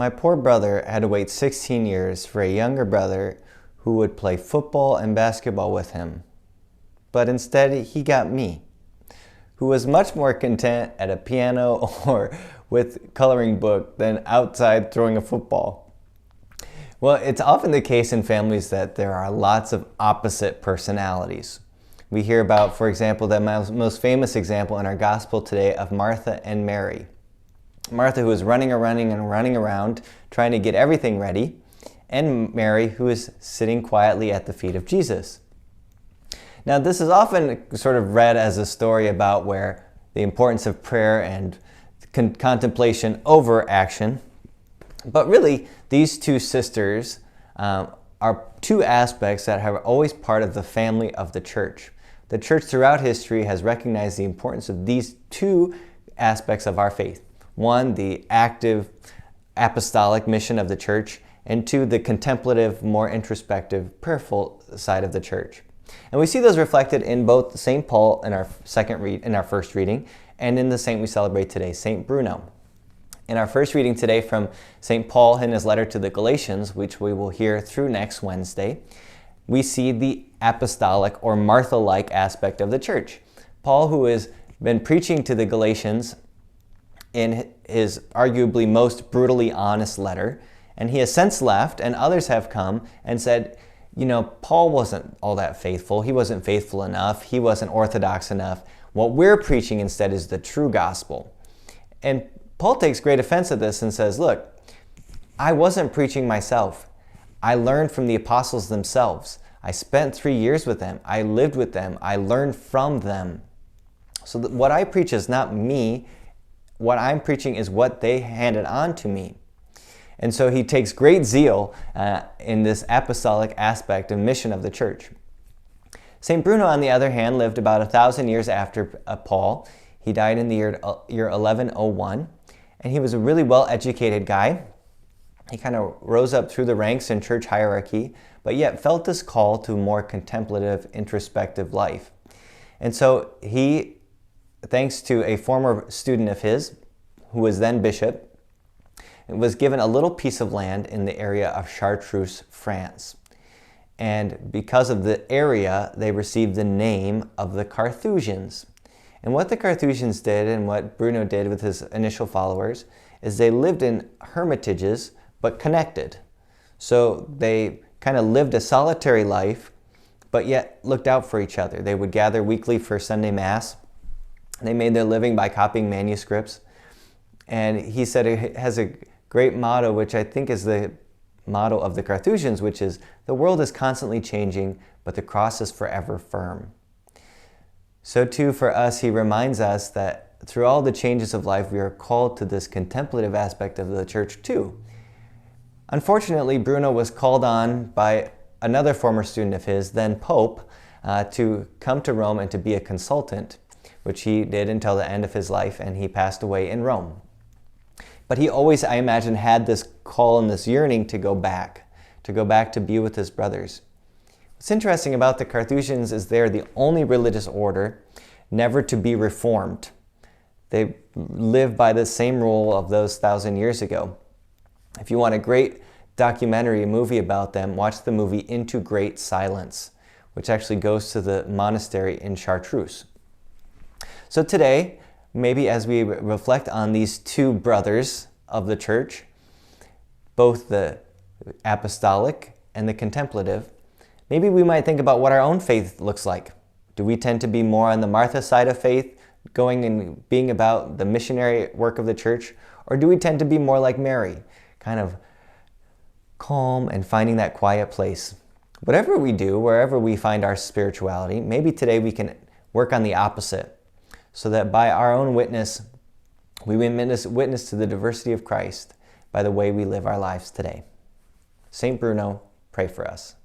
My poor brother had to wait 16 years for a younger brother who would play football and basketball with him. But instead, he got me, who was much more content at a piano or with coloring book than outside throwing a football. Well, it's often the case in families that there are lots of opposite personalities. We hear about, for example, the most famous example in our gospel today of Martha and Mary. Martha, who is running around trying to get everything ready, and Mary, who is sitting quietly at the feet of Jesus. Now, this is often sort of read as a story about where the importance of prayer and contemplation over action. But really, these two sisters are two aspects that are always part of the family of the church. The church throughout history has recognized the importance of these two aspects of our faith. One, the active apostolic mission of the church, and two, the contemplative, more introspective, prayerful side of the church. And we see those reflected in both St. Paul in our first reading, and in the saint we celebrate today, St. Bruno. In our first reading today from St. Paul in his letter to the Galatians, which we will hear through next Wednesday, we see the apostolic or Martha-like aspect of the church. Paul, who has been preaching to the Galatians in his arguably most brutally honest letter, and he has since left, and others have come and said, you know, Paul wasn't all that faithful. He wasn't faithful enough. He wasn't orthodox enough. What we're preaching instead is the true gospel. And Paul takes great offense at this and says, look, I wasn't preaching myself. I learned from the apostles themselves. I spent 3 years with them. I lived with them. I learned from them. So what I preach is not me. What I'm preaching is what they handed on to me. And so he takes great zeal in this apostolic aspect and mission of the church. St. Bruno, on the other hand, lived about 1,000 years after Paul. He died in the year 1101, and he was a really well-educated guy. He kind of rose up through the ranks in church hierarchy, but yet felt this call to a more contemplative, introspective life. And so he, thanks to a former student of his, who was then bishop, was given a little piece of land in the area of Chartreuse, France. And because of the area, they received the name of the Carthusians. And what the Carthusians did, and what Bruno did with his initial followers, is they lived in hermitages, but connected. So they kind of lived a solitary life, but yet looked out for each other. They would gather weekly for Sunday Mass. They made their living by copying manuscripts. And he said it has a great motto, which I think is the motto of the Carthusians, which is, the world is constantly changing, but the cross is forever firm. So too for us, he reminds us that through all the changes of life, we are called to this contemplative aspect of the church too. Unfortunately, Bruno was called on by another former student of his, then Pope, to come to Rome and to be a consultant, which he did until the end of his life, and he passed away in Rome. But he always, I imagine, had this call and this yearning to go back to be with his brothers. What's interesting about the Carthusians is they're the only religious order never to be reformed. They live by the same rule of those 1,000 years ago. If you want a great documentary, a movie about them, watch the movie Into Great Silence, which actually goes to the monastery in Chartreuse. So today, maybe as we reflect on these two brothers of the church, both the apostolic and the contemplative, maybe we might think about what our own faith looks like. Do we tend to be more on the Martha side of faith, going and being about the missionary work of the church? Or do we tend to be more like Mary, kind of calm and finding that quiet place? Whatever we do, wherever we find our spirituality, maybe today we can work on the opposite, so that by our own witness, we witness to the diversity of Christ by the way we live our lives today. St. Bruno, pray for us.